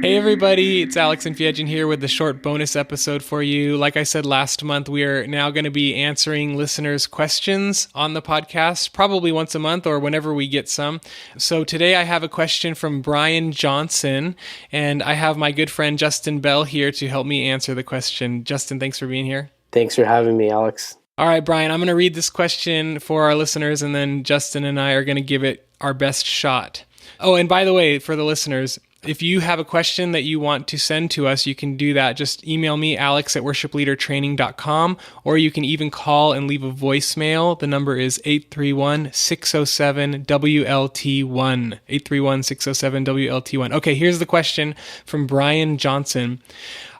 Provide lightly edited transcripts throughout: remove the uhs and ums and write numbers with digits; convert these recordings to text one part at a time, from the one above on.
Hey everybody, it's Alex and Fiedgen here with the short bonus episode for you. Like I said last month, we are now going to be answering listeners' questions on the podcast, probably once a month or whenever we get some. So today I have a question from Brian Johnson, and I have my good friend Justin Bell here to help me answer the question. Justin, thanks for being here. Thanks for having me, Alex. All right, Brian, I'm going to read this question for our listeners, and then Justin and I are going to give it our best shot. Oh, and by the way, for the listeners, if you have a question that you want to send to us, you can do that. Just email me, alex@worshipleadertraining.com, or you can even call and leave a voicemail. The number is 831-607-WLT1. 831-607-WLT1. Okay, here's the question from Brian Johnson.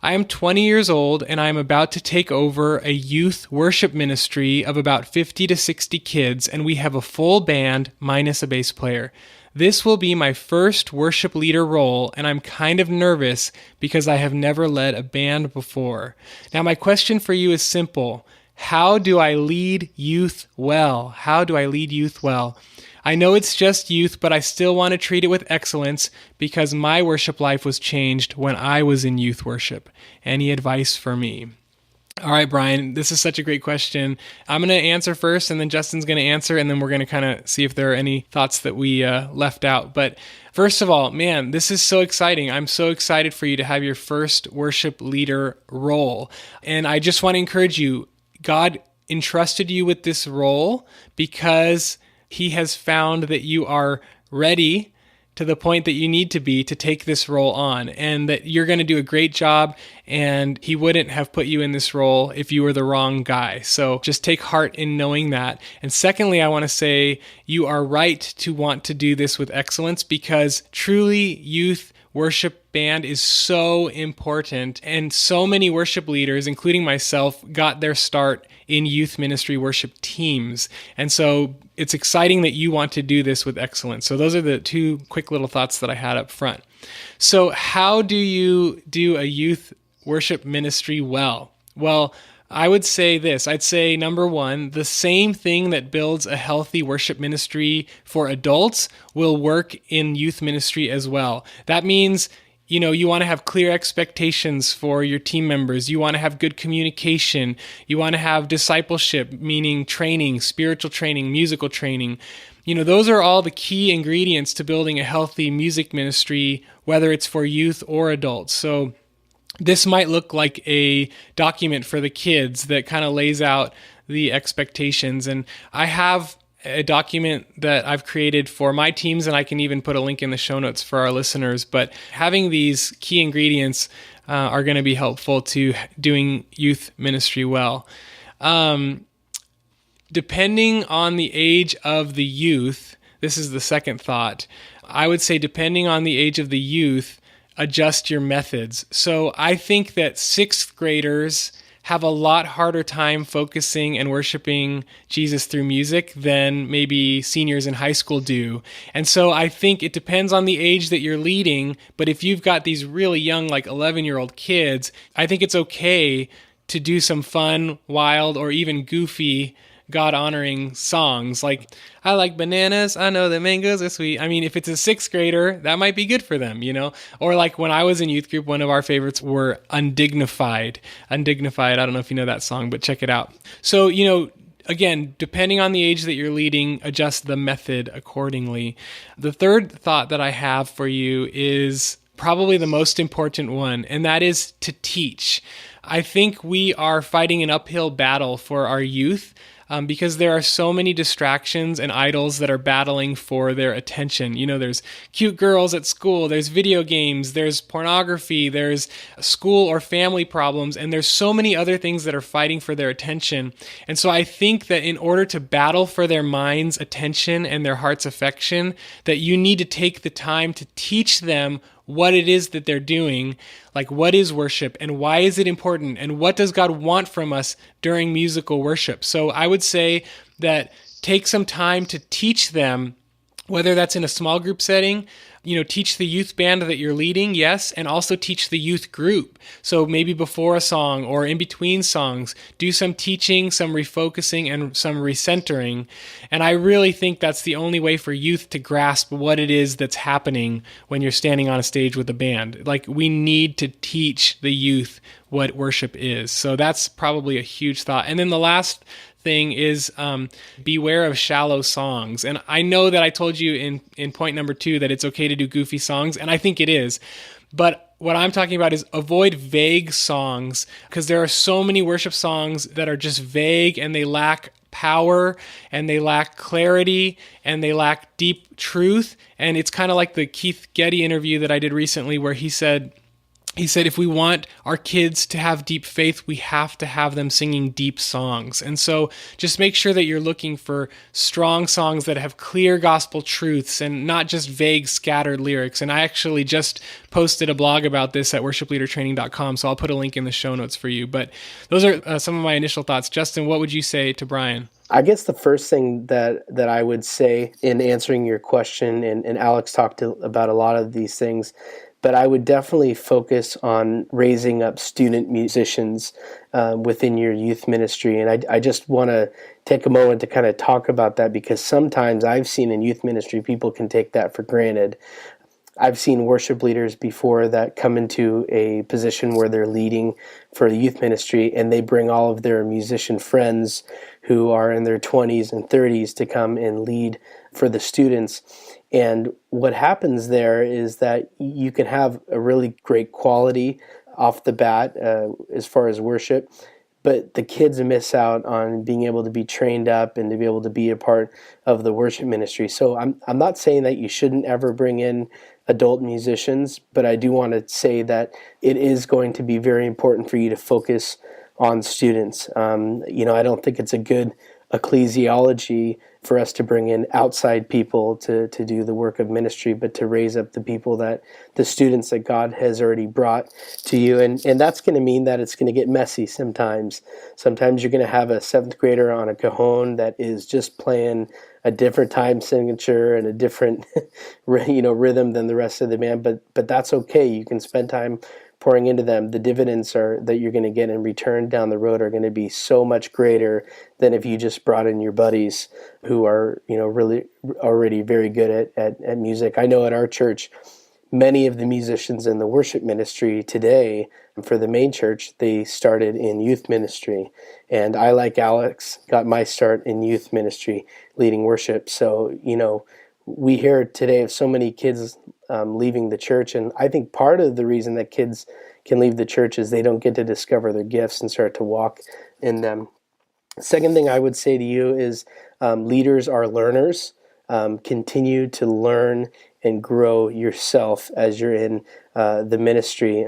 I am 20 years old and I am about to take over a youth worship ministry of about 50 to 60 kids, and we have a full band minus a bass player. This will be my first worship leader role, and I'm kind of nervous because I have never led a band before. Now, my question for you is simple. How do I lead youth well? How do I lead youth well? I know it's just youth, but I still want to treat it with excellence because my worship life was changed when I was in youth worship. Any advice for me? All right, Brian, this is such a great question. I'm going to answer first, and then Justin's going to answer, and then we're going to kind of see if there are any thoughts that we left out. But first of all, man, this is so exciting. I'm so excited for you to have your first worship leader role. And I just want to encourage you, God entrusted you with this role because He has found that you are ready to the point that you need to be to take this role on, and that you're going to do a great job, and He wouldn't have put you in this role if you were the wrong guy. So just take heart in knowing that. And secondly, I want to say you are right to want to do this with excellence because truly youth worship band is so important, and so many worship leaders, including myself, got their start in youth ministry worship teams. And so it's exciting that you want to do this with excellence. So those are the two quick little thoughts that I had up front. So how do you do a youth worship ministry well? Well, I would say this. I'd say, number one, the same thing that builds a healthy worship ministry for adults will work in youth ministry as well. That means, you want to have clear expectations for your team members. You want to have good communication. You want to have discipleship, meaning training, spiritual training, musical training. Those are all the key ingredients to building a healthy music ministry, whether it's for youth or adults. So this might look like a document for the kids that kind of lays out the expectations. And I have a document that I've created for my teams, and I can even put a link in the show notes for our listeners. But having these key ingredients are going to be helpful to doing youth ministry well. Depending on the age of the youth, this is the second thought, I would say depending on the age of the youth, adjust your methods. So I think that sixth graders have a lot harder time focusing and worshiping Jesus through music than maybe seniors in high school do. And so I think it depends on the age that you're leading, but if you've got these really young, like 11-year-old kids, I think it's okay to do some fun, wild, or even goofy God-honoring songs. Like, I like bananas, I know that mangoes are sweet. I mean, if it's a sixth grader, that might be good for them, Or like when I was in youth group, one of our favorites were Undignified. Undignified, I don't know if you know that song, but check it out. So, again, depending on the age that you're leading, adjust the method accordingly. The third thought that I have for you is probably the most important one, and that is to teach. I think we are fighting an uphill battle for our youth because there are so many distractions and idols that are battling for their attention. There's cute girls at school, there's video games, there's pornography, there's school or family problems, and there's so many other things that are fighting for their attention. And so I think that in order to battle for their mind's attention and their heart's affection, that you need to take the time to teach them what it is that they're doing, like what is worship and why is it important and what does God want from us during musical worship. So I would say that take some time to teach them whether that's in a small group setting, teach the youth band that you're leading, yes, and also teach the youth group. So maybe before a song or in between songs, do some teaching, some refocusing, and some recentering. And I really think that's the only way for youth to grasp what it is that's happening when you're standing on a stage with a band. Like, we need to teach the youth what worship is. So that's probably a huge thought. And then the last thing is beware of shallow songs. And I know that I told you in point number 2 that it's okay to do goofy songs, and I think it is. But what I'm talking about is avoid vague songs, because there are so many worship songs that are just vague and they lack power and they lack clarity and they lack deep truth. And it's kind of like the Keith Getty interview that I did recently, where he said, if we want our kids to have deep faith, we have to have them singing deep songs. And so just make sure that you're looking for strong songs that have clear gospel truths and not just vague, scattered lyrics. And I actually just posted a blog about this at worshipleadertraining.com, so I'll put a link in the show notes for you. But those are some of my initial thoughts. Justin, what would you say to Brian? I guess the first thing that I would say in answering your question, and Alex talked about a lot of these things, but I would definitely focus on raising up student musicians within your youth ministry. And I just want to take a moment to kind of talk about that, because sometimes I've seen in youth ministry, people can take that for granted. I've seen worship leaders before that come into a position where they're leading for the youth ministry, and they bring all of their musician friends who are in their 20s and 30s to come and lead for the students. And what happens there is that you can have a really great quality off the bat as far as worship, but the kids miss out on being able to be trained up and to be able to be a part of the worship ministry. So I'm not saying that you shouldn't ever bring in adult musicians, but I do want to say that it is going to be very important for you to focus on students. I don't think it's a good ecclesiology for us to bring in outside people to do the work of ministry, but to raise up the students that God has already brought to you. And that's going to mean that it's going to get messy sometimes. Sometimes you're going to have a 7th grader on a cajon that is just playing a different time signature and a different rhythm than the rest of the band, but that's okay. You can spend time pouring into them. The dividends that you're going to get in return down the road are going to be so much greater than if you just brought in your buddies who are really already very good at music. I know at our church, many of the musicians in the worship ministry today, for the main church, they started in youth ministry. And I, like Alex, got my start in youth ministry, leading worship. So, we hear today of so many kids leaving the church. And I think part of the reason that kids can leave the church is they don't get to discover their gifts and start to walk in them. Second thing I would say to you is leaders are learners. Continue to learn and grow yourself as you're in the ministry.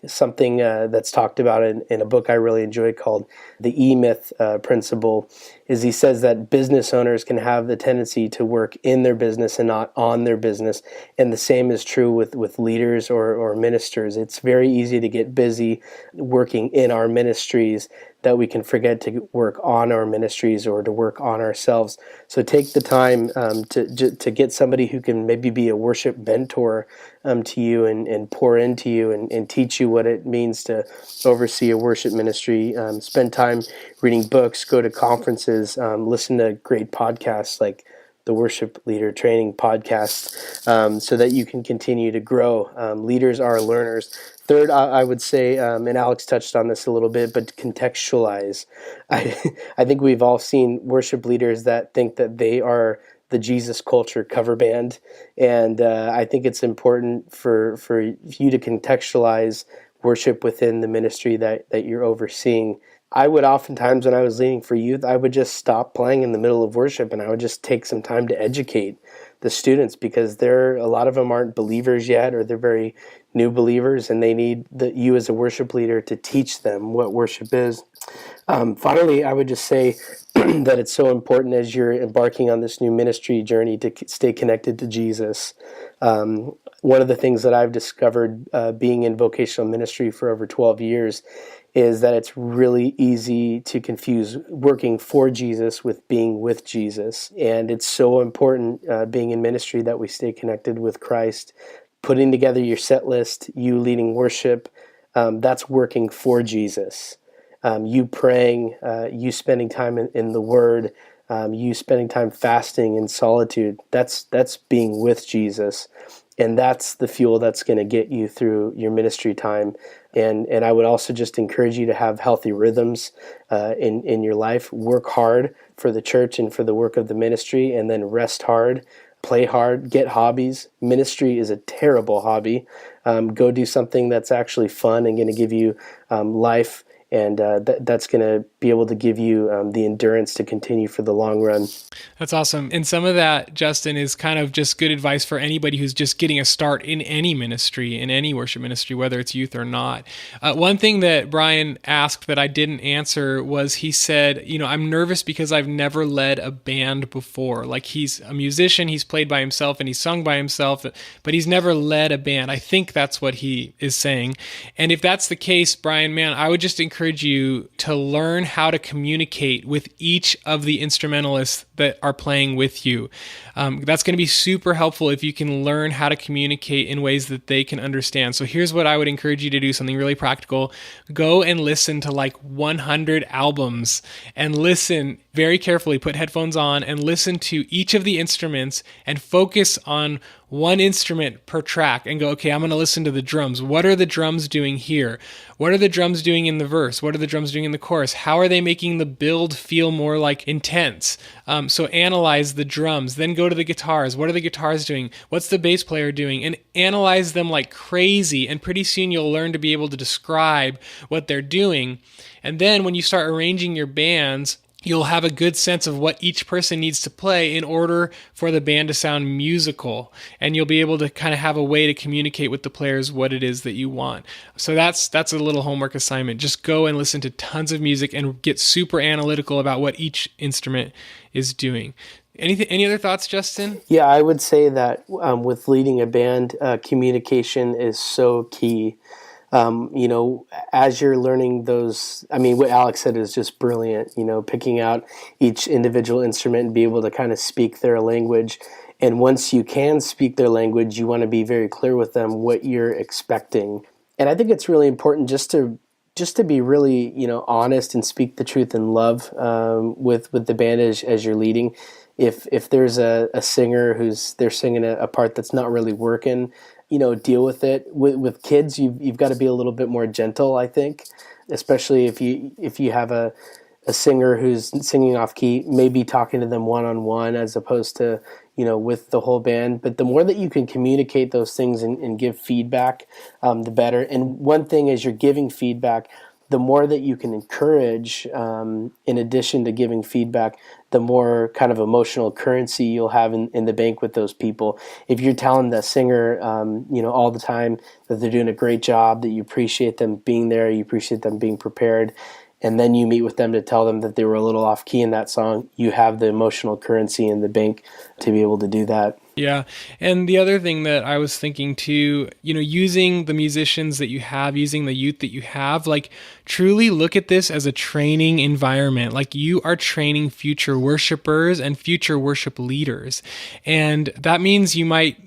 Something that's talked about in a book I really enjoy called the E-Myth Principle is he says that business owners can have the tendency to work in their business and not on their business. And the same is true with leaders or ministers. It's very easy to get busy working in our ministries that we can forget to work on our ministries or to work on ourselves. So take the time to get somebody who can maybe be a worship mentor to you and pour into you and teach you what it means to oversee a worship ministry. Spend time reading books, go to conferences, listen to great podcasts like the Worship Leader Training Podcast, so that you can continue to grow. Leaders are learners. Third, I would say, and Alex touched on this a little bit, but contextualize. I think we've all seen worship leaders that think that they are the Jesus Culture cover band, and I think it's important for you to contextualize worship within the ministry that you're overseeing. I would oftentimes, when I was leading for youth, I would just stop playing in the middle of worship and I would just take some time to educate the students, because a lot of them aren't believers yet, or they're very new believers, and they need you as a worship leader to teach them what worship is. Finally, I would just say that it's so important as you're embarking on this new ministry journey to stay connected to Jesus. one of the things that I've discovered being in vocational ministry for over 12 years is that it's really easy to confuse working for Jesus with being with Jesus. And it's so important being in ministry that we stay connected with Christ. Putting together your set list, you leading worship, that's working for Jesus. You praying, you spending time in the Word, you spending time fasting in solitude, that's being with Jesus. And that's the fuel that's going to get you through your ministry time. And I would also just encourage you to have healthy rhythms in your life. Work hard for the church and for the work of the ministry, and then rest hard, play hard, get hobbies. Ministry is a terrible hobby. Go do something that's actually fun and going to give you life, and that's going to be able to give you the endurance to continue for the long run. That's awesome. And some of that, Justin, is kind of just good advice for anybody who's just getting a start in any ministry, in any worship ministry, whether it's youth or not. One thing that Brian asked that I didn't answer was, he said, I'm nervous because I've never led a band before. Like, he's a musician, he's played by himself and he's sung by himself, but he's never led a band. I think that's what he is saying. And if that's the case, Brian, man, I would just encourage you to learn how to communicate with each of the instrumentalists that are playing with you. That's going to be super helpful if you can learn how to communicate in ways that they can understand. So here's what I would encourage you to do, something really practical. Go and listen to like 100 albums and listen very carefully. Put headphones on and listen to each of the instruments and focus on one instrument per track and go, okay, I'm going to listen to the drums. What are the drums doing here? What are the drums doing in the verse? What are the drums doing in the chorus? How are they making the build feel more like intense? So analyze the drums, then go to the guitars. What are the guitars doing? What's the bass player doing? And analyze them like crazy. And pretty soon you'll learn to be able to describe what they're doing. And then when you start arranging your bands, you'll have a good sense of what each person needs to play in order for the band to sound musical. And you'll be able to kind of have a way to communicate with the players what it is that you want. So that's a little homework assignment. Just go and listen to tons of music and get super analytical about what each instrument is doing. Any other thoughts, Justin? Yeah, I would say that with leading a band, communication is so key. As you're learning those, what Alex said is just brilliant, picking out each individual instrument and be able to kind of speak their language. And once you can speak their language, you want to be very clear with them what you're expecting. And I think it's really important just to be really, honest and speak the truth in love with the band as you're leading. If there's a singer they're singing a part that's not really working, deal with it. With kids, you've got to be a little bit more gentle, I think, especially if you have a singer who's singing off key, maybe talking to them one-on-one as opposed to, with the whole band. But the more that you can communicate those things and give feedback, the better. And one thing is, you're giving feedback, the more that you can encourage, in addition to giving feedback, the more kind of emotional currency you'll have in the bank with those people. If you're telling the singer, all the time that they're doing a great job, that you appreciate them being there, you appreciate them being prepared, and then you meet with them to tell them that they were a little off key in that song, you have the emotional currency in the bank to be able to do that. Yeah. And the other thing that I was thinking too, using the musicians that you have, using the youth that you have, like truly look at this as a training environment. Like you are training future worshipers and future worship leaders. And that means you might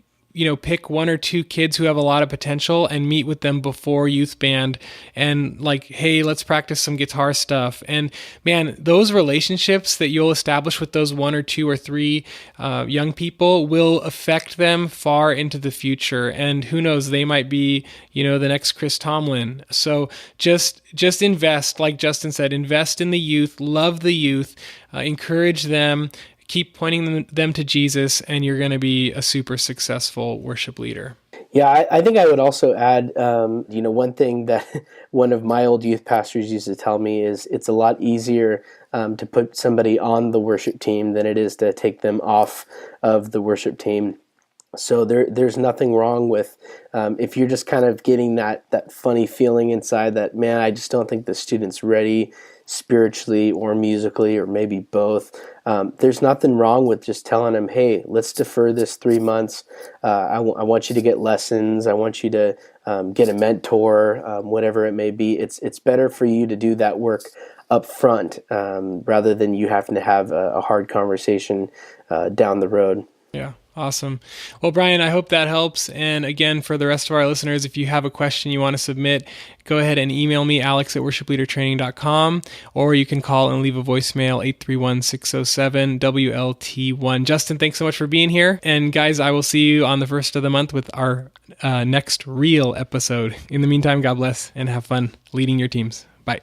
pick one or two kids who have a lot of potential and meet with them before youth band and like, hey, let's practice some guitar stuff. And man, those relationships that you'll establish with those one or two or three young people will affect them far into the future. And who knows, they might be, the next Chris Tomlin. So just invest, like Justin said, invest in the youth, love the youth, encourage them, keep pointing them to Jesus, and you're going to be a super successful worship leader. Yeah, I think I would also add, one thing that one of my old youth pastors used to tell me is it's a lot easier to put somebody on the worship team than it is to take them off of the worship team. So there's nothing wrong with if you're just kind of getting that funny feeling inside that, man, I just don't think the student's ready spiritually or musically, or maybe both. There's nothing wrong with just telling them, hey, let's defer this 3 months. I want you to get lessons. I want you to get a mentor, whatever it may be. It's better for you to do that work up front rather than you having to have a hard conversation down the road. Yeah. Awesome. Well, Brian, I hope that helps. And again, for the rest of our listeners, if you have a question you want to submit, go ahead and email me, alex@worshipleadertraining.com, or you can call and leave a voicemail, 831-607-WLT1. Justin, thanks so much for being here. And guys, I will see you on the first of the month with our next real episode. In the meantime, God bless and have fun leading your teams. Bye.